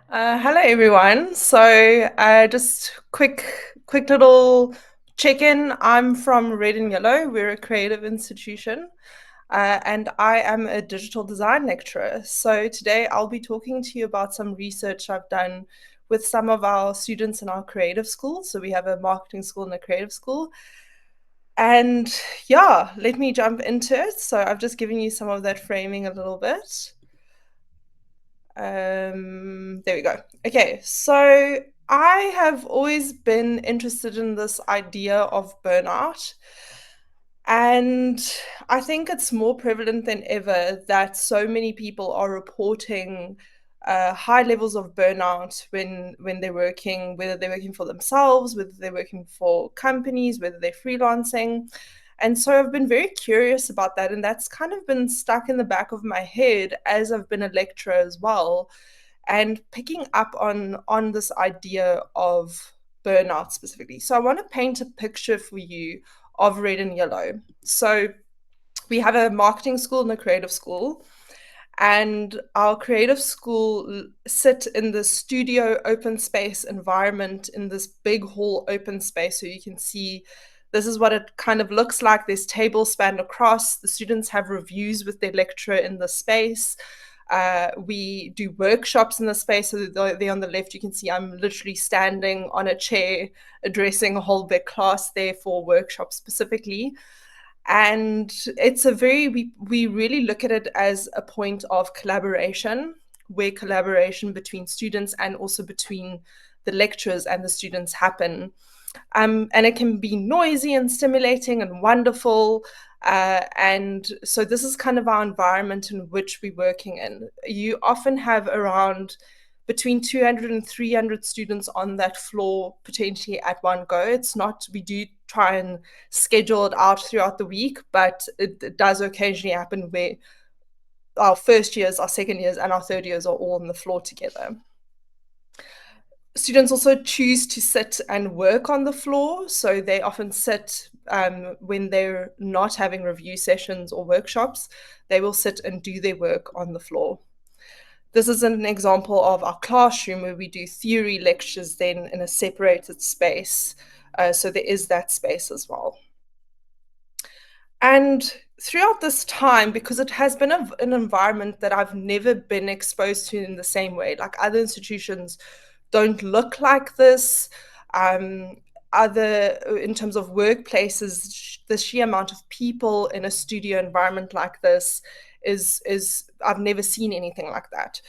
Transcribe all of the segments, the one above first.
Hello everyone. Just quick little check-in. I'm from Red and Yellow. We're a creative institution, and I am a digital design lecturer. So today I'll be talking to you about some research I've done with some of our students in our creative school. So we have a marketing school and a creative school. And yeah, let me jump into it. So I've just given you some of that framing a little bit. There we go. Okay, so I have always been interested in this idea of burnout. And I think it's more prevalent than ever that so many people are reporting high levels of burnout when they're working, whether they're working for themselves, whether they're working for companies, whether they're freelancing. And so I've been very curious about that, and that's kind of been stuck in the back of my head as I've been a lecturer as well, and picking up on this idea of burnout specifically. So I want to paint a picture for you of Red and Yellow. So we have a marketing school and a creative school, and our creative school sit in the studio open space environment in this big hall open space. So you can see this is what it kind of looks like. There's tables spanned across. The students have reviews with their lecturer in the space. We do workshops in the space. So there on the left, you can see I'm literally standing on a chair addressing a whole big class there for workshops specifically. And it's a very, we really look at it as a point of collaboration, where collaboration between students and also between the lecturers and the students happen. And it can be noisy and stimulating and wonderful. And so this is kind of our environment in which we're working in. You often have around between 200 and 300 students on that floor potentially at one go. It's not, we do try and schedule it out throughout the week, but it does occasionally happen where our first years, our second years, and our third years are all on the floor together. Students also choose to sit and work on the floor. So they often sit when they're not having review sessions or workshops, they will sit and do their work on the floor. This is an example of our classroom where we do theory lectures then in a separated space. So there is that space as well. And throughout this time, because it has been an environment that I've never been exposed to in the same way, like other institutions don't look like this. Other, in terms of workplaces, the sheer amount of people in a studio environment like this is I've never seen anything like that.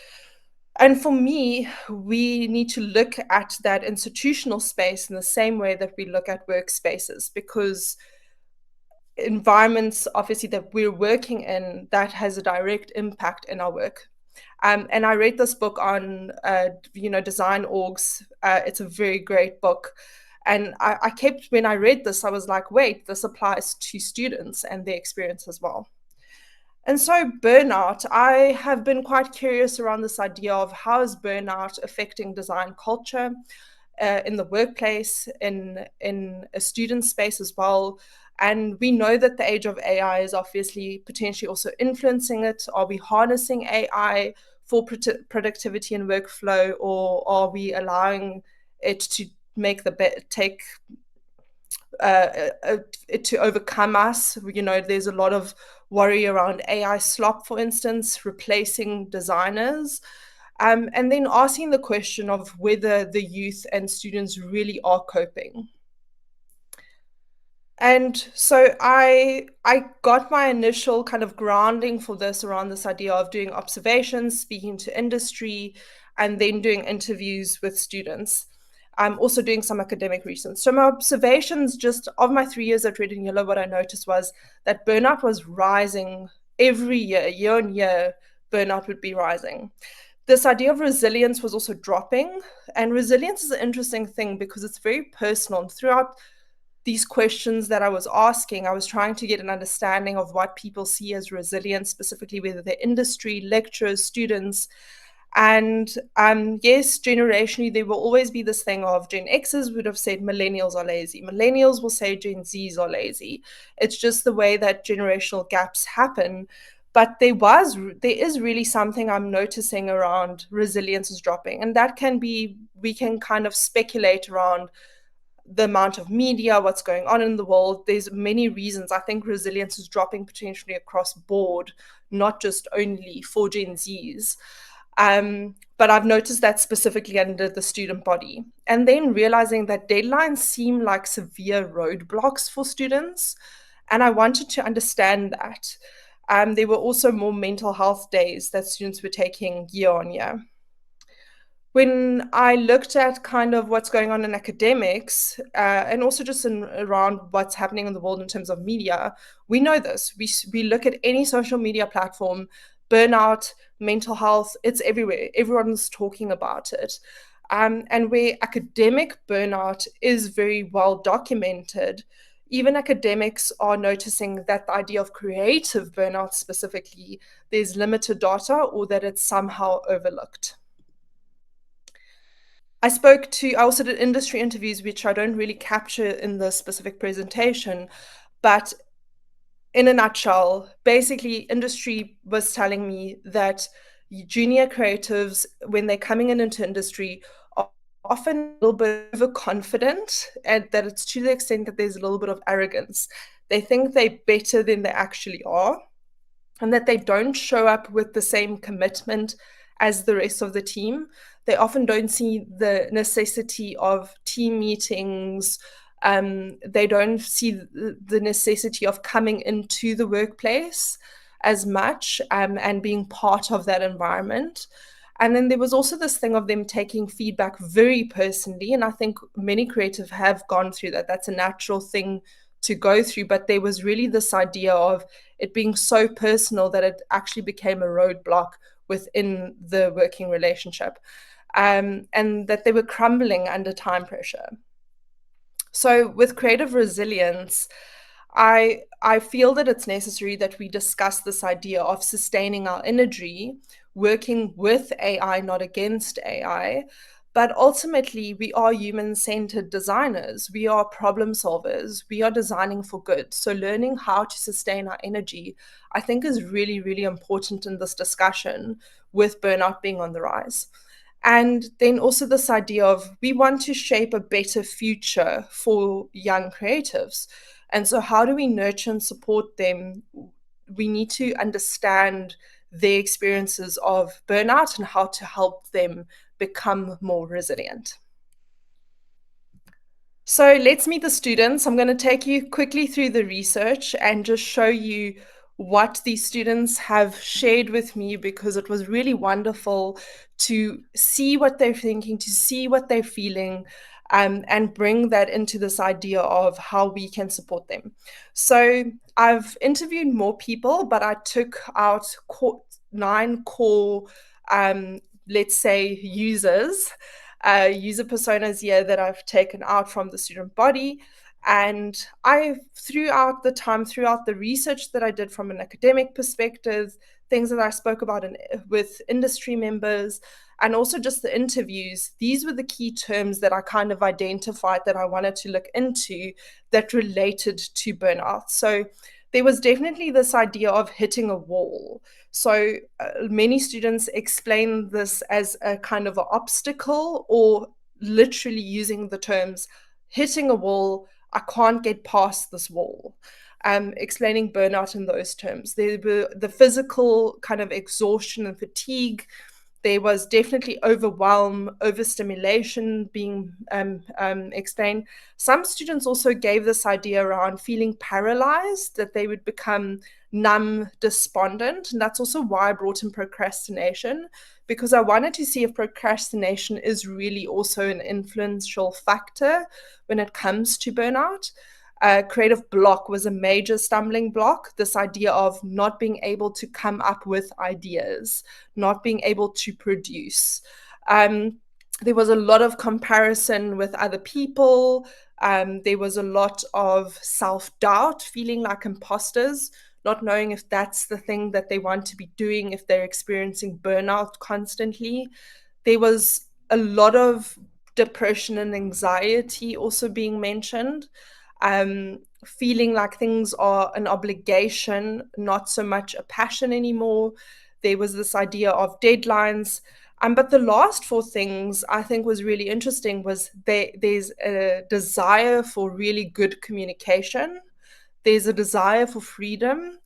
And for me, we need to look at that institutional space in the same way that we look at workspaces, because environments obviously that we're working in, that has a direct impact in our work. And I read this book on design orgs. It's a very great book. And I kept, when I read this, I was like, wait, this applies to students and their experience as well. And so burnout, I have been quite curious around this idea of how is burnout affecting design culture in the workplace, in a student space as well. And we know that the age of AI is obviously potentially also influencing it. Are we harnessing AI for productivity and workflow, or are we allowing it to make the take it to overcome us? You know, there's a lot of worry around AI slop, for instance, replacing designers. And then asking the question of whether the youth and students really are coping. And so I got my initial kind of grounding for this around this idea of doing observations, speaking to industry, and then doing interviews with students. I'm also doing some academic research. So my observations just of my 3 years at Red and Yellow, what I noticed was that burnout was rising every year on year, burnout would be rising. This idea of resilience was also dropping. And resilience is an interesting thing because it's very personal. And throughout these questions that I was asking, I was trying to get an understanding of what people see as resilience, specifically whether they're industry, lecturers, students. And yes, generationally, there will always be this thing of Gen Xers would have said millennials are lazy. Millennials will say Gen Zs are lazy. It's just the way that generational gaps happen. But there is really something I'm noticing around resilience is dropping, and that can be, we can kind of speculate around the amount of media, what's going on in the world. There's many reasons. I think resilience is dropping potentially across board, not just only for Gen Zs. But I've noticed that specifically under the student body. And then realizing that deadlines seem like severe roadblocks for students. And I wanted to understand that. There were also more mental health days that students were taking year on year. When I looked at kind of what's going on in academics, and also just around what's happening in the world in terms of media, we know this. We look at any social media platform, burnout, mental health, it's everywhere. Everyone's talking about it. And where academic burnout is very well documented, even academics are noticing that the idea of creative burnout specifically, there's limited data or that it's somehow overlooked. I also did industry interviews, which I don't really capture in the specific presentation, but in a nutshell, basically, industry was telling me that junior creatives, when they're coming into industry, are often a little bit overconfident, and that it's to the extent that there's a little bit of arrogance. They think they're better than they actually are, and that they don't show up with the same commitment as the rest of the team. They often don't see the necessity of team meetings. They don't see the necessity of coming into the workplace as much, and being part of that environment. And then there was also this thing of them taking feedback very personally. And I think many creative have gone through that. That's a natural thing to go through. But there was really this idea of it being so personal that it actually became a roadblock within the working relationship, and that they were crumbling under time pressure. So with creative resilience, I feel that it's necessary that we discuss this idea of sustaining our energy, working with AI, not against AI. But ultimately, we are human centered designers. We are problem solvers. We are designing for good. So, learning how to sustain our energy, I think, is really, really important in this discussion, with burnout being on the rise. And then also this idea of we want to shape a better future for young creatives. And so, how do we nurture and support them? We need to understand their experiences of burnout and how to help them become more resilient. So let's meet the students. I'm going to take you quickly through the research and just show you what these students have shared with me, because it was really wonderful to see what they're thinking, to see what they're feeling, and bring that into this idea of how we can support them. So I've interviewed more people, but I took out 9 core, let's say, user personas here that I've taken out from the student body. And throughout the research that I did from an academic perspective, things that I spoke about with industry members, and also just the interviews, these were the key terms that I kind of identified that I wanted to look into that related to burnout. So there was definitely this idea of hitting a wall. So many students explain this as a kind of an obstacle, or literally using the terms hitting a wall, I can't get past this wall. Explaining burnout in those terms. There were the physical kind of exhaustion and fatigue. There was definitely overwhelm, overstimulation being explained. Some students also gave this idea around feeling paralyzed, that they would become numb, despondent. And that's also why I brought in procrastination, because I wanted to see if procrastination is really also an influential factor when it comes to burnout. Creative block was a major stumbling block. This idea of not being able to come up with ideas, not being able to produce. There was a lot of comparison with other people. There was a lot of self-doubt, feeling like imposters, not knowing if that's the thing that they want to be doing, if they're experiencing burnout constantly. There was a lot of depression and anxiety also being mentioned. feeling like things are an obligation, not so much a passion anymore. There was this idea of deadlines. But the last four things I think was really interesting was there's a desire for really good communication. There's a desire for freedom.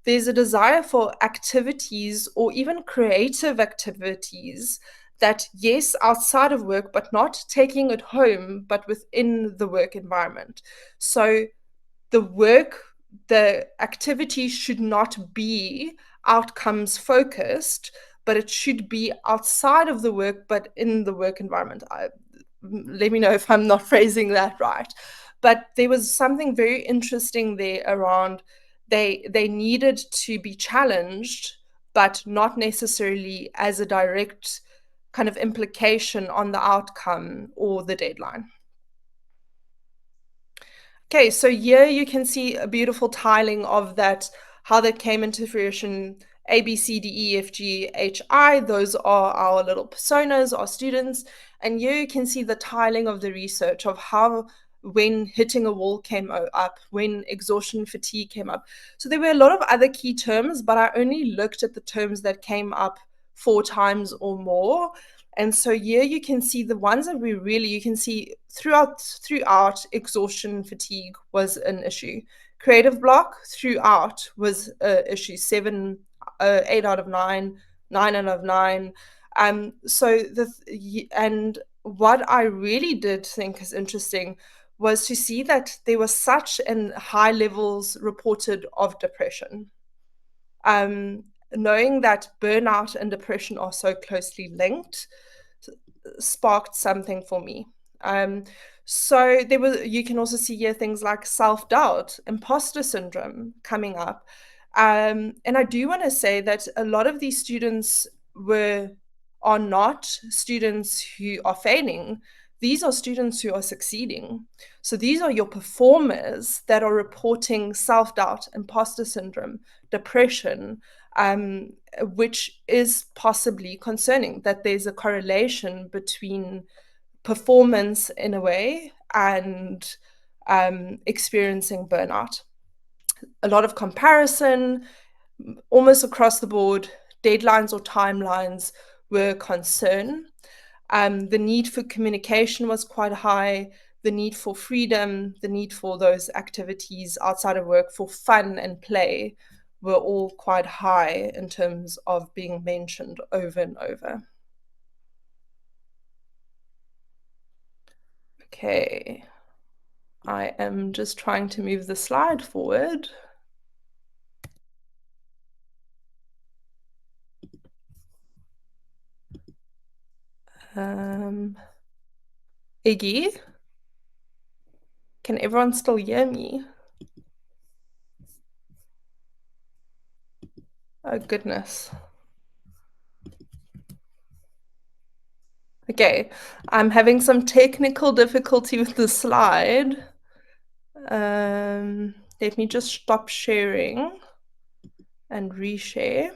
There's a desire for activities or even creative activities that, yes, outside of work, but not taking it home, but within the work environment. So the work, the activity should not be outcomes focused, but it should be outside of the work, but in the work environment. Let me know if I'm not phrasing that right. But there was something very interesting there around they needed to be challenged, but not necessarily as a direct kind of implication on the outcome or the deadline. Okay, so here you can see a beautiful tiling of that, how that came into fruition. A, B, C, D, E, F, G, H, I, those are our little personas, our students. And here you can see the tiling of the research of how, when hitting a wall came up, when exhaustion fatigue came up. So there were a lot of other key terms, but I only looked at the terms that came up 4 times or more. And so here you can see the ones that we really, you can see throughout exhaustion fatigue was an issue. Creative block throughout was an issue. 8 out of 9, 9 out of 9. And what I really did think is interesting was to see that there was such an high levels reported of depression. Um, Knowing that burnout and depression are so closely linked sparked something for me. Um, so there was, you can also see here things like self-doubt, imposter syndrome coming up. And I do want to say that a lot of these students are not students who are failing. These are students who are succeeding. So these are your performers that are reporting self-doubt, imposter syndrome, depression, which is possibly concerning, that there's a correlation between performance in a way and experiencing burnout. A lot of comparison, almost across the board, deadlines or timelines were a concern. The need for communication was quite high, the need for freedom, the need for those activities outside of work for fun and play were all quite high in terms of being mentioned over and over. Okay, I am just trying to move the slide forward. Iggy, can everyone still hear me? Oh, goodness. Okay, I'm having some technical difficulty with the slide. Let me just stop sharing and reshare.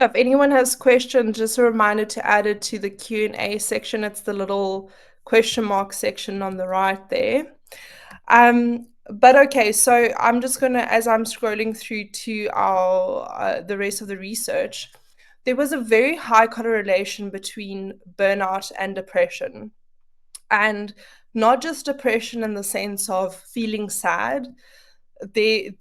If anyone has questions, just a reminder to add it to the Q&A section. It's the little question mark section on the right there. But okay, so I'm just gonna, as I'm scrolling through to our the rest of the research, there was a very high correlation between burnout and depression, and not just depression in the sense of feeling sad. The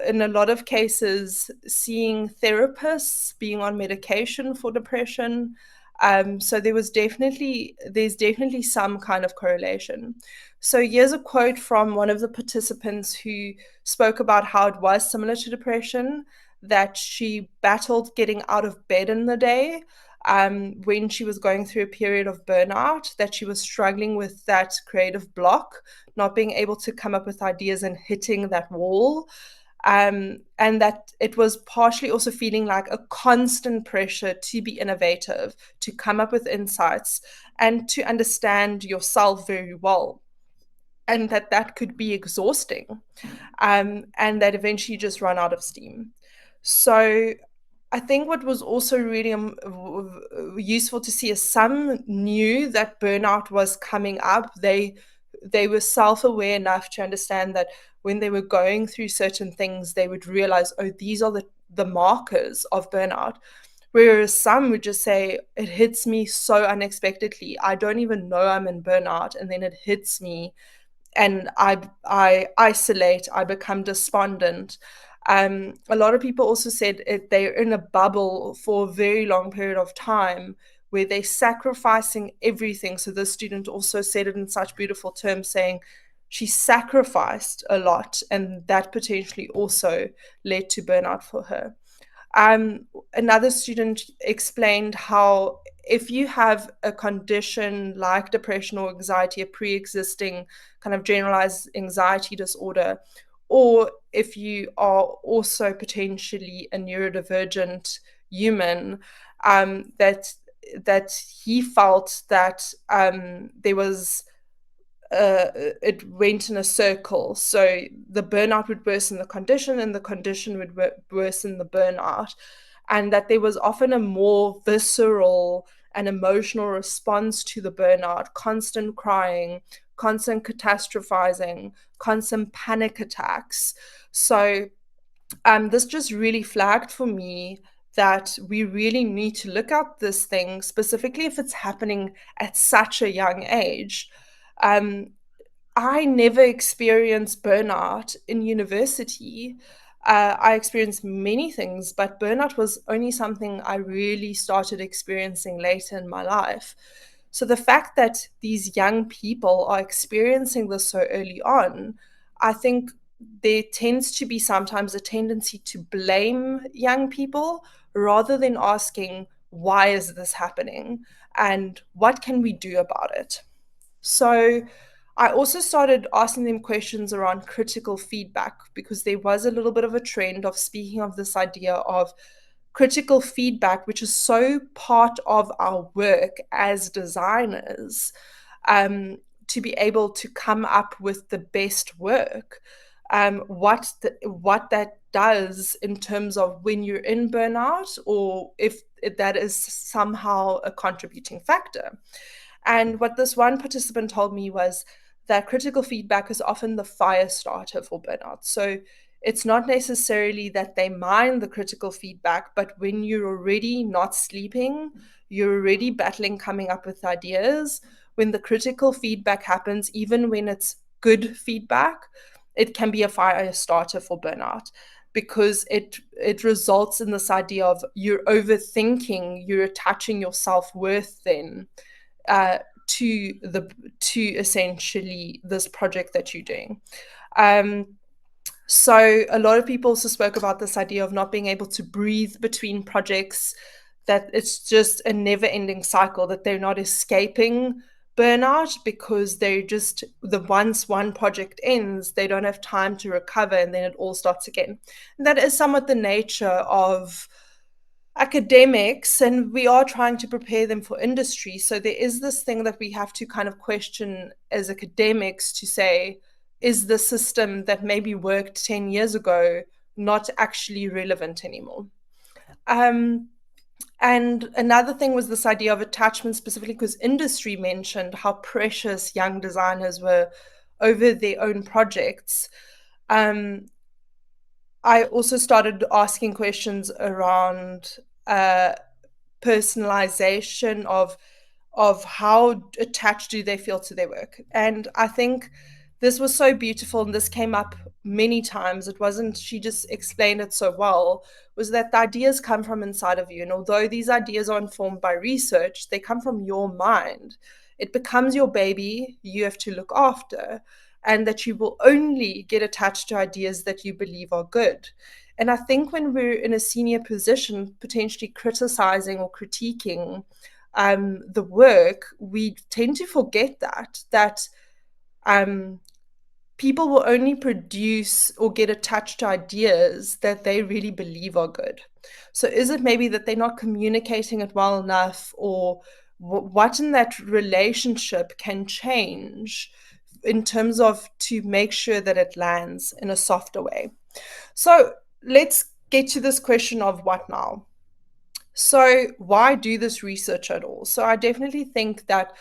in a lot of cases seeing therapists, being on medication for depression. So there's definitely some kind of correlation. So here's a quote from one of the participants who spoke about how it was similar to depression, that she battled getting out of bed in the day when she was going through a period of burnout, that she was struggling with that creative block, not being able to come up with ideas and hitting that wall. And that it was partially also feeling like a constant pressure to be innovative, to come up with insights, and to understand yourself very well, and that that could be exhausting, and that eventually you just run out of steam. So I think what was also really useful to see is some knew that burnout was coming up. They were self-aware enough to understand that when they were going through certain things, they would realize, oh, these are the markers of burnout. Whereas some would just say, it hits me so unexpectedly. I don't even know I'm in burnout, and then it hits me, and I isolate, I become despondent. A lot of people also said they're in a bubble for a very long period of time where they're sacrificing everything. So the student also said it in such beautiful terms, saying she sacrificed a lot, and that potentially also led to burnout for her. Another student explained how if you have a condition like depression or anxiety, a pre-existing kind of generalized anxiety disorder, or if you are also potentially a neurodivergent human, that he felt that there was it went in a circle. So the burnout would worsen the condition, and the condition would worsen the burnout. And that there was often a more visceral and emotional response to the burnout: constant crying, constant catastrophizing, constant panic attacks. So this just really flagged for me that we really need to look at this thing, specifically if it's happening at such a young age. Um, I never experienced burnout in university. I experienced many things, but burnout was only something I really started experiencing later in my life. So the fact that these young people are experiencing this so early on, I think there tends to be sometimes a tendency to blame young people rather than asking, why is this happening and what can we do about it? So I also started asking them questions around critical feedback, because there was a little bit of a trend of speaking of this idea of critical feedback, which is so part of our work as designers, to be able to come up with the best work. What that does in terms of when you're in burnout, or if that is somehow a contributing factor. And what this one participant told me was that critical feedback is often the fire starter for burnout. So it's not necessarily that they mind the critical feedback, but when you're already not sleeping, you're already battling coming up with ideas. When the critical feedback happens, even when it's good feedback, it can be a fire starter for burnout, because it results in this idea of you're overthinking, you're attaching your self-worth then uh, to essentially this project that you're doing. Um, so a lot of people also spoke about this idea of not being able to breathe between projects, that it's just a never-ending cycle, that they're not escaping burnout because they're just the once one project ends, they don't have time to recover, and then it all starts again. And that is somewhat the nature of academics, and we are trying to prepare them for industry. So there is this thing that we have to kind of question as academics to say, is the system that maybe worked 10 years ago not actually relevant anymore? Um, and another thing was this idea of attachment, specifically because industry mentioned how precious young designers were over their own projects. Um, I also started asking questions around uh, personalization of how attached do they feel to their work. And I think this was so beautiful, and this came up many times. It wasn't, she just explained it so well, was that the ideas come from inside of you. And although these ideas are informed by research, they come from your mind. It becomes your baby, you have to look after, and that you will only get attached to ideas that you believe are good. And I think when we're in a senior position, potentially criticizing or critiquing the work, we tend to forget that um, people will only produce or get attached to ideas that they really believe are good. So is it maybe that they're not communicating it well enough, or what in that relationship can change in terms of to make sure that it lands in a softer way? So let's get to this question of what now? So why do this research at all? So I definitely think that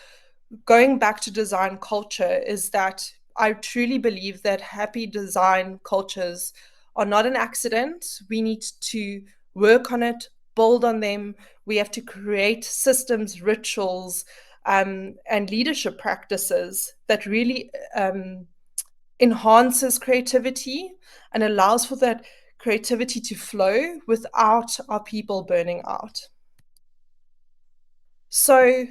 going back to design culture is that I truly believe that happy design cultures are not an accident. We need to work on it, build on them. We have to create systems, rituals, and leadership practices that really enhances creativity and allows for that creativity to flow without our people burning out. So,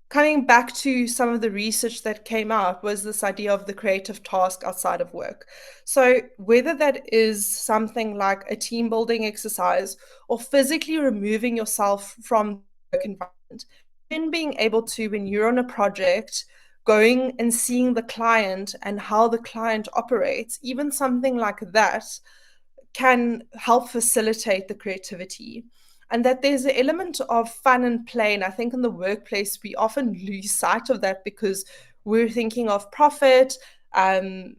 coming back to some of the research that came out was this idea of the creative task outside of work. So, whether that is something like a team building exercise or physically removing yourself from the work environment, then being able to, when you're on a project, going and seeing the client and how the client operates, even something like that can help facilitate the creativity. And that there's an element of fun and play. And I think in the workplace, we often lose sight of that because we're thinking of profit,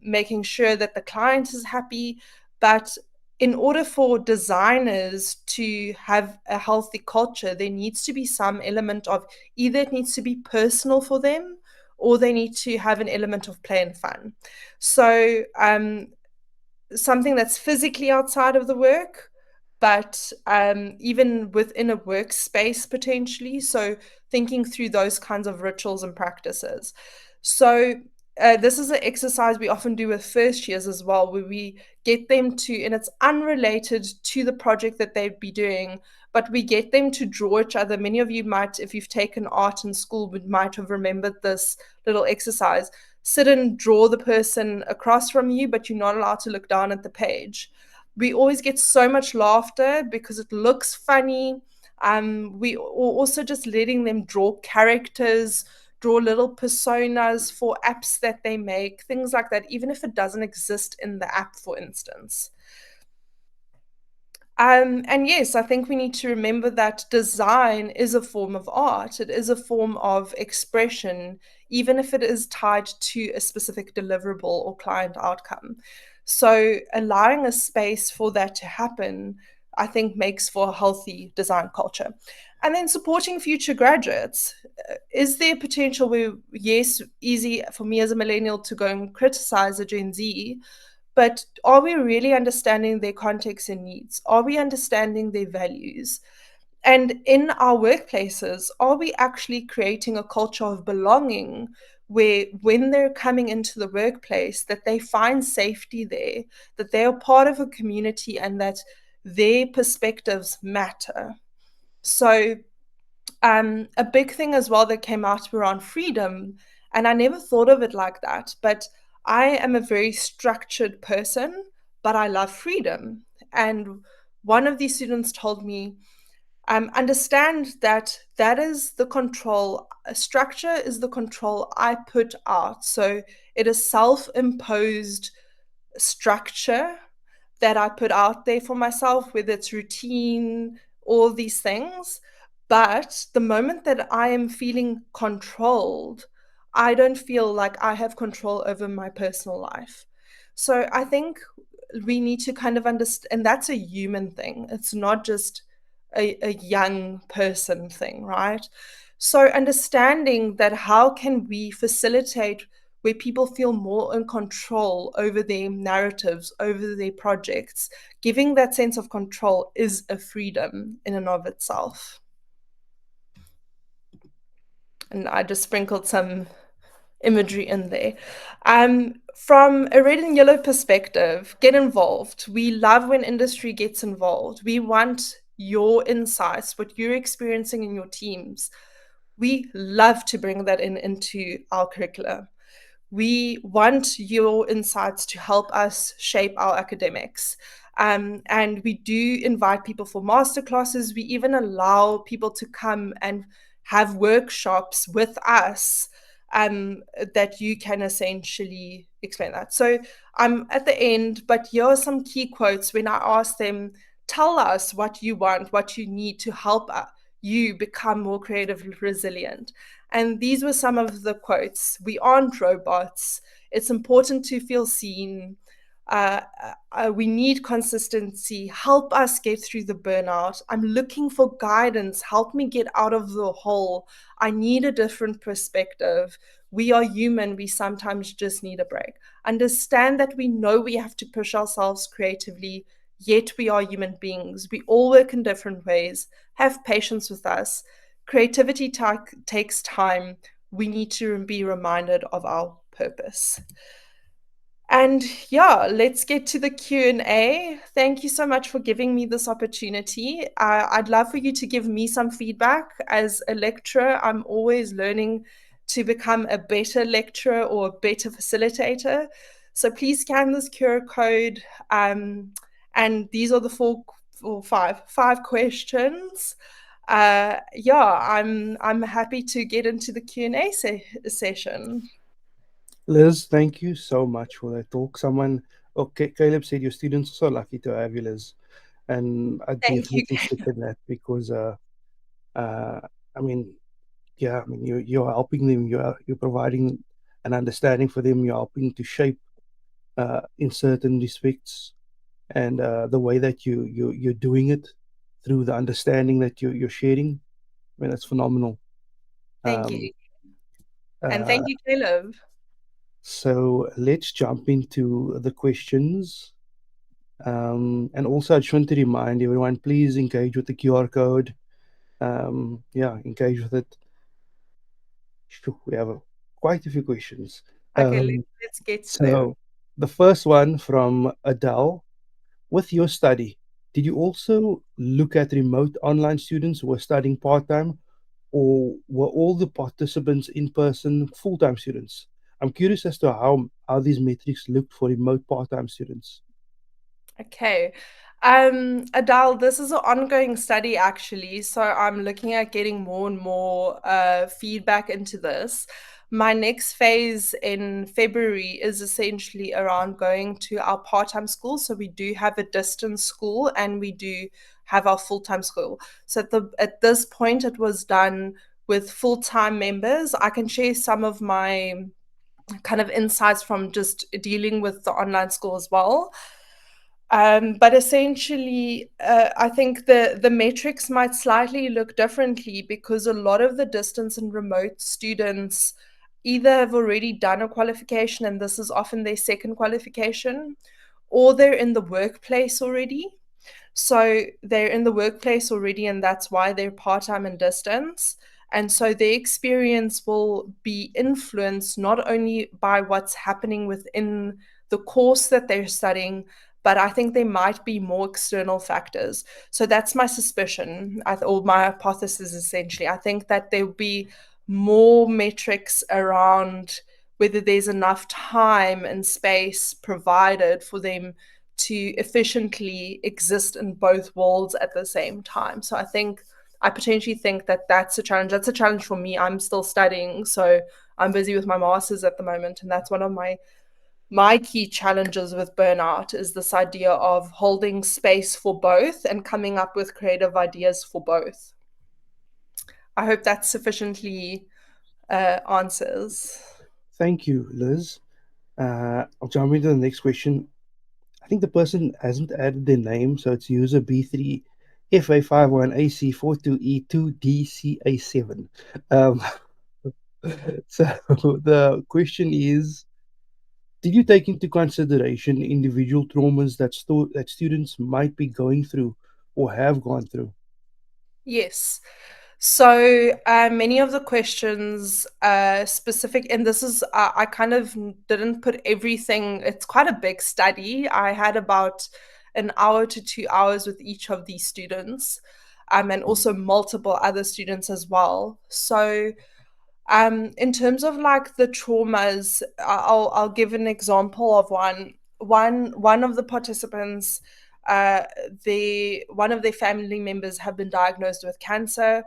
making sure that the client is happy. But in order for designers to have a healthy culture, there needs to be some element of either it needs to be personal for them or they need to have an element of play and fun. So, something that's physically outside of the work, but even within a workspace potentially. So thinking through those kinds of rituals and practices. So this is an exercise we often do with first years as well, where we get them to, and it's unrelated to the project that they'd be doing, but we get them to draw each other. Many of you might, if you've taken art in school, might have remembered this little exercise. Sit and draw the person across from you, but you're not allowed to look down at the page. We always get so much laughter because it looks funny. We are also just letting them draw characters, draw little personas for apps that they make, things like that, even if it doesn't exist in the app, for instance. And yes, I think we need to remember that design is a form of art. It is a form of expression, even if it is tied to a specific deliverable or client outcome. So, allowing a space for that to happen, I think, makes for a healthy design culture. And then supporting future graduates. Is there potential where, yes, easy for me as a millennial to go and criticize a Gen Z, but are we really understanding their context and needs? Are we understanding their values? And in our workplaces, are we actually creating a culture of belonging where when they're coming into the workplace, that they find safety there, that they are part of a community and that their perspectives matter? So a big thing as well that came out around freedom, and I never thought of it like that, but I am a very structured person, but I love freedom. And one of these students told me, understand that that is the control. Structure is the control I put out. So it is self imposed structure that I put out there for myself, whether it's routine, all these things. But the moment that I am feeling controlled, I don't feel like I have control over my personal life. So I think we need to kind of understand, and that's a human thing. It's not just a young person thing, right? So understanding that how can we facilitate where people feel more in control over their narratives, over their projects. Giving that sense of control is a freedom in and of itself. And I just sprinkled some imagery in there. From a red and yellow perspective, get involved. We love when industry gets involved. We want your insights, what you're experiencing in your teams. We love to bring that into our curricula. We want your insights to help us shape our academics. And we do invite people for masterclasses. We even allow people to come and have workshops with us, that you can essentially explain that. So I'm at the end, but here are some key quotes when I ask them, tell us what you want, what you need to help you become more creative, resilient. And these were some of the quotes. We aren't robots. It's important to feel seen. We need consistency. Help us get through the burnout. I'm looking for guidance. Help me get out of the hole. I need a different perspective. We are human. We sometimes just need a break. Understand that we know we have to push ourselves creatively, yet we are human beings. We all work in different ways. Have patience with us. Creativity takes time. We need to be reminded of our purpose. And yeah, let's get to the Q&A. Thank you so much for giving me this opportunity. I'd love for you to give me some feedback. As a lecturer, I'm always learning to become a better lecturer or a better facilitator. So please scan this QR code. And these are the five questions. Yeah, I'm happy to get into the Q&A session. Liz, thank you so much for that talk. Okay, Caleb said your students are so lucky to have you, Liz, and I Thank you. definitely second that because, uh, I mean, yeah, I mean, you're helping them, you're providing an understanding for them, you're helping to shape, in certain respects, and the way that you're doing it through the understanding that you're sharing. I mean, that's phenomenal. Thank Um, you. And uh, thank you, Caleb. so let's jump into the questions. And also, I just want to remind everyone, please engage with the QR code. Yeah, engage with it. Phew, we have quite a few questions. Okay, Um, let's get to them. so, the first one from Adele. With your study, did you also look at remote online students who were studying part time, or were all the participants in person full time students? I'm curious as to how these metrics looked for remote part time students. Okay. Adele, this is an ongoing study actually, so I'm looking at getting more and more feedback into this. My next phase in February is essentially around going to our part-time school. So we do have a distance school and we do have our full-time school. So at this point, it was done with full-time members. I can share some of my kind of insights from just dealing with the online school as well. But essentially, I think the metrics might slightly look differently because a lot of the distance and remote students either have already done a qualification, and this is often their second qualification, or they're in the workplace already. So they're in the workplace already, and that's why they're part time and distance. And so their experience will be influenced not only by what's happening within the course that they're studying, but I think there might be more external factors. So that's my suspicion, or my hypothesis essentially. I think that there'll be more metrics around whether there's enough time and space provided for them to efficiently exist in both worlds at the same time. So I potentially think that that's a challenge. That's a challenge for me. I'm still studying, so I'm busy with my masters at the moment, and that's one of my key challenges with burnout is this idea of holding space for both and coming up with creative ideas for both. I hope that sufficiently answers. Thank you, Liz. I'll jump into the next question. I think the person hasn't added their name, so it's user B3FA51AC42E2DCA7. Um, so the question is, did you take into consideration individual traumas that students might be going through or have gone through? Yes. So many of the questions specific, and this is, I kind of didn't put everything, it's quite a big study. I had about an hour to 2 hours with each of these students, and also multiple other students as well. So in terms of like the traumas, I'll give an example of one. One of the participants, one of their family members have been diagnosed with cancer.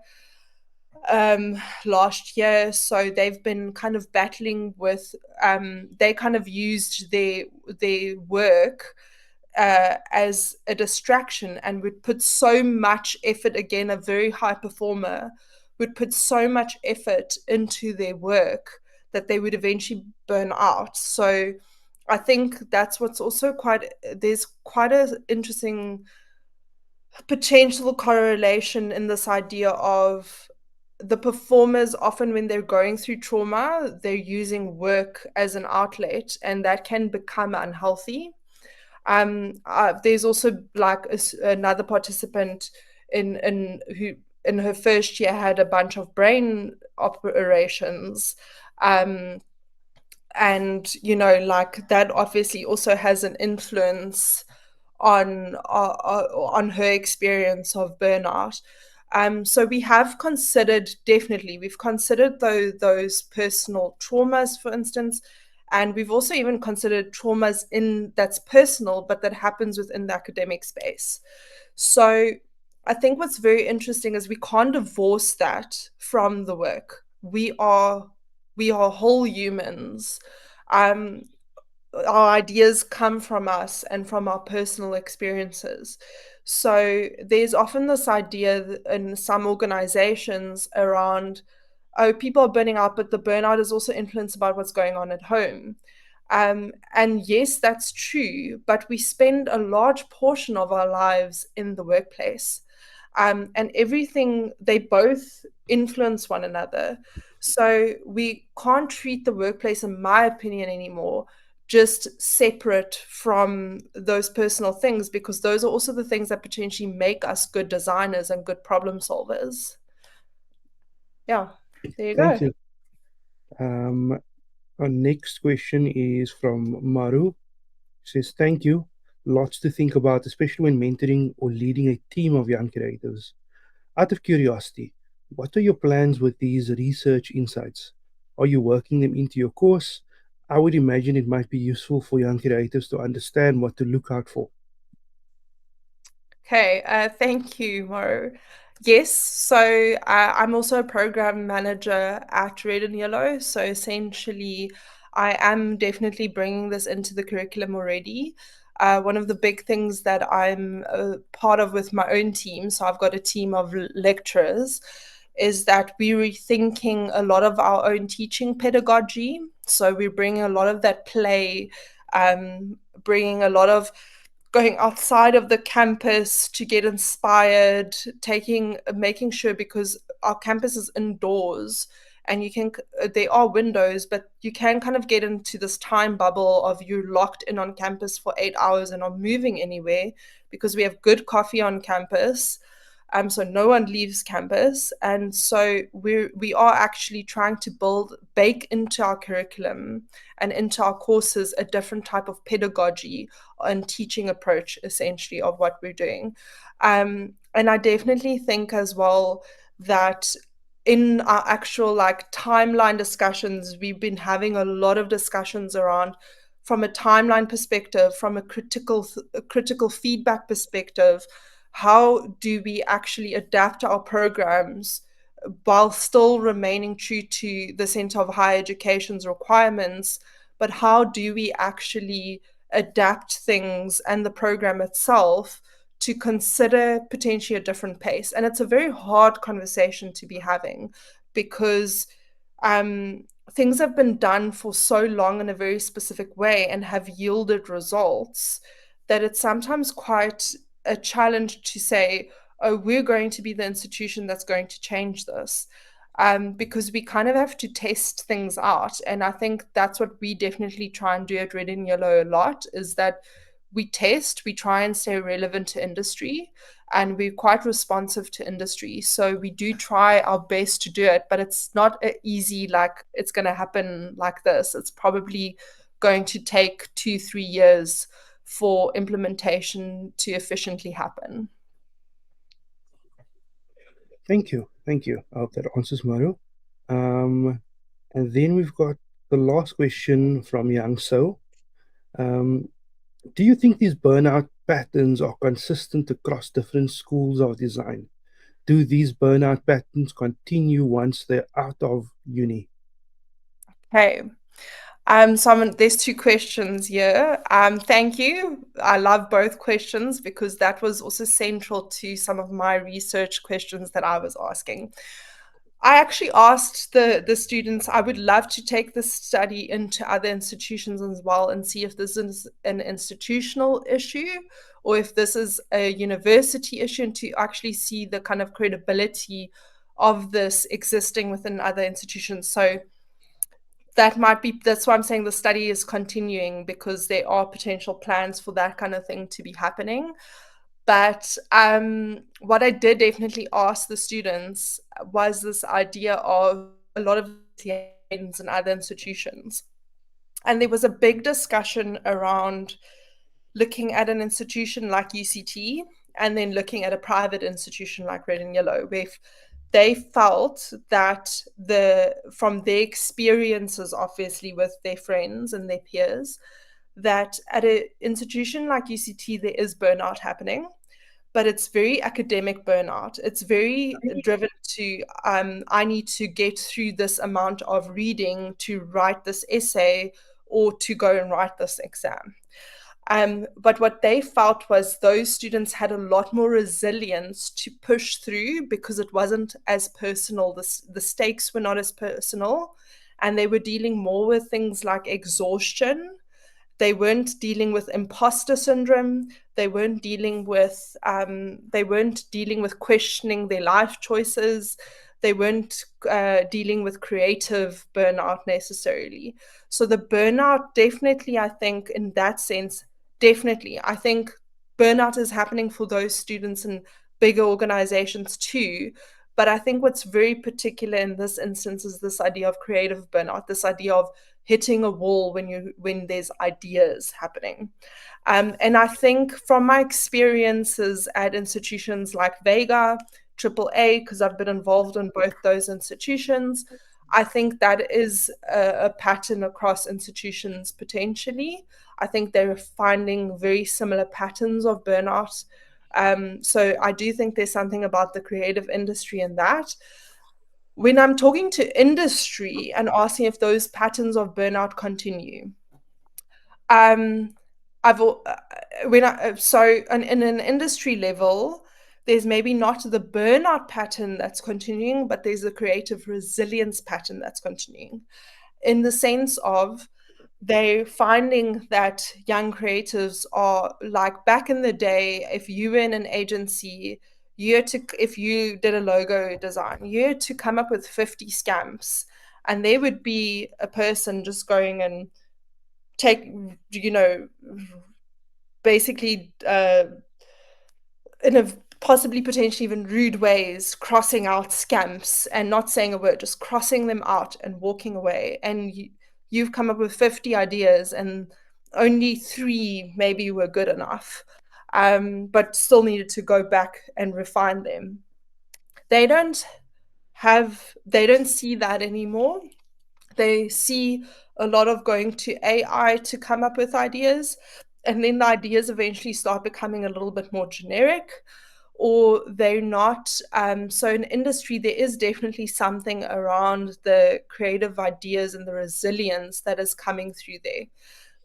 um, last year. So they've been kind of battling with. They kind of used their work as a distraction and would put so much effort. Again, a very high performer would put so much effort into their work that they would eventually burn out. So I think that's what's also quite there's quite a interesting potential correlation in this idea of the performers often when they're going through trauma, they're using work as an outlet and that can become unhealthy. There's also like another participant in who in her first year had a bunch of brain operations. Um, and like that obviously also has an influence on her experience of burnout. So we have considered, definitely we've considered those personal traumas, for instance, and we've also even considered traumas in that's personal but that happens within the academic space. So I think what's very interesting is we can't divorce that from the work. We are whole humans. um our ideas come from us and from our personal experiences. So there's often this idea in some organizations around, oh, people are burning out, but the burnout is also influenced by what's going on at home. And yes, that's true, but we spend a large portion of our lives in the workplace. And everything, they both influence one another. So we can't treat the workplace, in my opinion, anymore just separate from those personal things, because those are also the things that potentially make us good designers and good problem solvers. Yeah, there you Thank go. you. Um, our next question is from Maru. Says, thank you. Lots to think about, especially when mentoring or leading a team of young creatives. Out of curiosity, what are your plans with these research insights? Are you working them into your course? I would imagine it might be useful for young creatives to understand what to look out for. Okay, thank you, Mo. Yes, so I'm also a program manager at Red and Yellow. So essentially, I am definitely bringing this into the curriculum already. One of the big things that I'm a part of with my own team, so I've got a team of lecturers, is that we're rethinking a lot of our own teaching pedagogy. So we're bringing a lot of that play, bringing a lot of going outside of the campus to get inspired, taking making sure, because our campus is indoors and you can there are windows, but you can kind of get into this time bubble of you're locked in on campus for 8 hours and not moving anywhere, because we have good coffee on campus. So no one leaves campus, and so we are actually trying to bake into our curriculum and into our courses a different type of pedagogy and teaching approach, essentially, of what we're doing. And I definitely think as well that in our actual like timeline discussions, we've been having a lot of discussions around from a timeline perspective, from a critical feedback perspective, how do we actually adapt our programs while still remaining true to the Centre of Higher Education's requirements, but how do we actually adapt things and the program itself to consider potentially a different pace? And it's a very hard conversation to be having, because um, things have been done for so long in a very specific way and have yielded results that it's sometimes quite a challenge to say, oh, we're going to be the institution that's going to change this. Because we kind of have to test things out. And I think that's what we definitely try and do at Red and Yellow a lot, is that we test, we try and stay relevant to industry, and we're quite responsive to industry. So we do try our best to do it, but it's not a easy, like, it's going to happen like this. It's probably going to take 2-3 years for implementation to efficiently happen. Thank you. Thank you. I hope that answers Maru. Um, and then we've got the last question from Yang So. Um, do you think these burnout patterns are consistent across different schools of design? do these burnout patterns continue once they're out of uni? Okay. There's two questions here. Thank you. I love both questions because that was also central to some of my research questions that I was asking. I actually asked the students, I would love to take this study into other institutions as well and see if this is an institutional issue or if this is a university issue, and to actually see the kind of credibility of this existing within other institutions. So that's why I'm saying the study is continuing, because there are potential plans for that kind of thing to be happening. But what I did definitely ask the students was this idea of a lot of happens in other institutions. And there was a big discussion around looking at an institution like UCT and then looking at a private institution like Red and Yellow, where they felt that from their experiences, obviously with their friends and their peers, that at an institution like UCT there is burnout happening, but it's very academic burnout. It's very driven to I need to get through this amount of reading to write this essay or to go and write this exam. But what they felt was those students had a lot more resilience to push through because it wasn't as personal. The stakes were not as personal, and they were dealing more with things like exhaustion. They weren't dealing with imposter syndrome. They weren't dealing with questioning their life choices. They weren't dealing with creative burnout necessarily. So the burnout, definitely, I think in that sense, definitely, I think burnout is happening for those students in bigger organizations too. But I think what's very particular in this instance is this idea of creative burnout, this idea of hitting a wall when there's ideas happening. And I think from my experiences at institutions like Vega, AAA, because I've been involved in both those institutions, I think that is a pattern across institutions potentially. I think they're finding very similar patterns of burnout. So I do think there's something about the creative industry in that. When I'm talking to industry and asking if those patterns of burnout continue, um, I've when I so in an industry level, there's maybe not the burnout pattern that's continuing, but there's a creative resilience pattern that's continuing, in the sense of they're finding that young creatives are like back in the day, if you were in an agency, if you did a logo design, you had to come up with 50 scamps, and there would be a person just going and take, you know, basically in a possibly potentially even rude ways, crossing out scamps and not saying a word, just crossing them out and walking away. And you've come up with 50 ideas and only three maybe were good enough, but still needed to go back and refine them. They don't they don't see that anymore. They see a lot of going to AI to come up with ideas, and then the ideas eventually start becoming a little bit more generic, or they're not. So in industry, there is definitely something around the creative ideas and the resilience that is coming through there.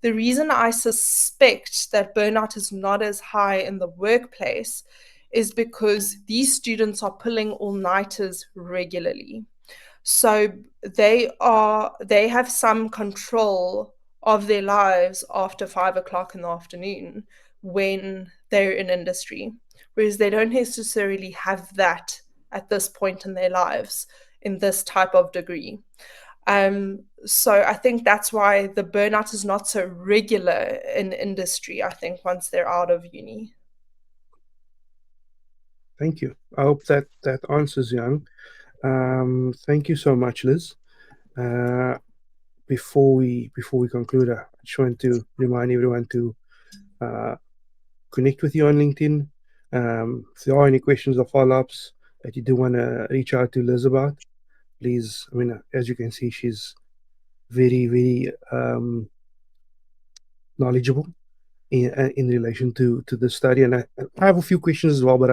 The reason I suspect that burnout is not as high in the workplace is because these students are pulling all-nighters regularly. So they have some control of their lives after 5 o'clock in the afternoon when they're in industry, whereas they don't necessarily have that at this point in their lives in this type of degree. So I think that's why the burnout is not so regular in industry, I think, once they're out of uni. Thank you. I hope that answers Young. Thank you so much, Liz. Uh, before we conclude, I just want to remind everyone to uh, connect with you on LinkedIn. If there are any questions or follow-ups that you do want to reach out to Liz about, please. I mean, as you can see, she's very, very knowledgeable in relation to the study. And I have a few questions as well, but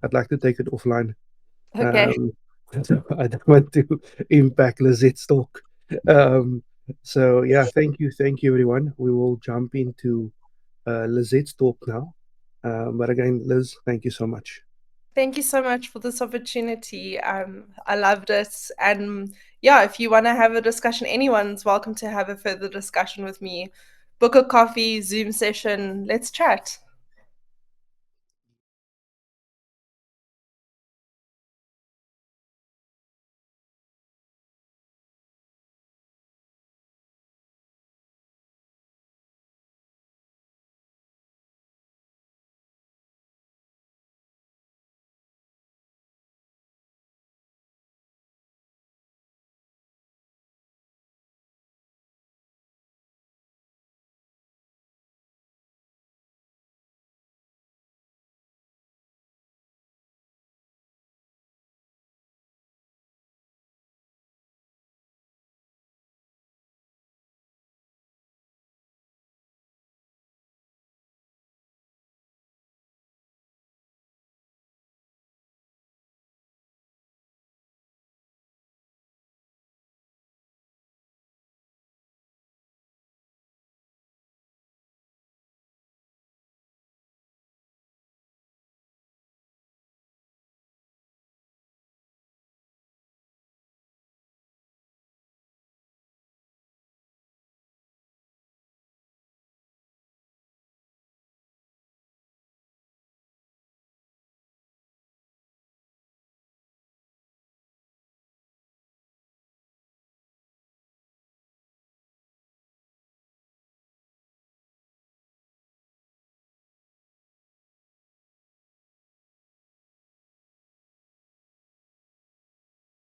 I'd like to take it offline. Okay. Um, so I don't want to impact Lizette's talk. Um, so yeah, thank you everyone. We will jump into Lizette's talk now. But again, Liz, thank you so much. Thank you so much for this opportunity. I loved it. And yeah, if you want to have a discussion, anyone's welcome to have a further discussion with me. Book a coffee, Zoom session. Let's chat.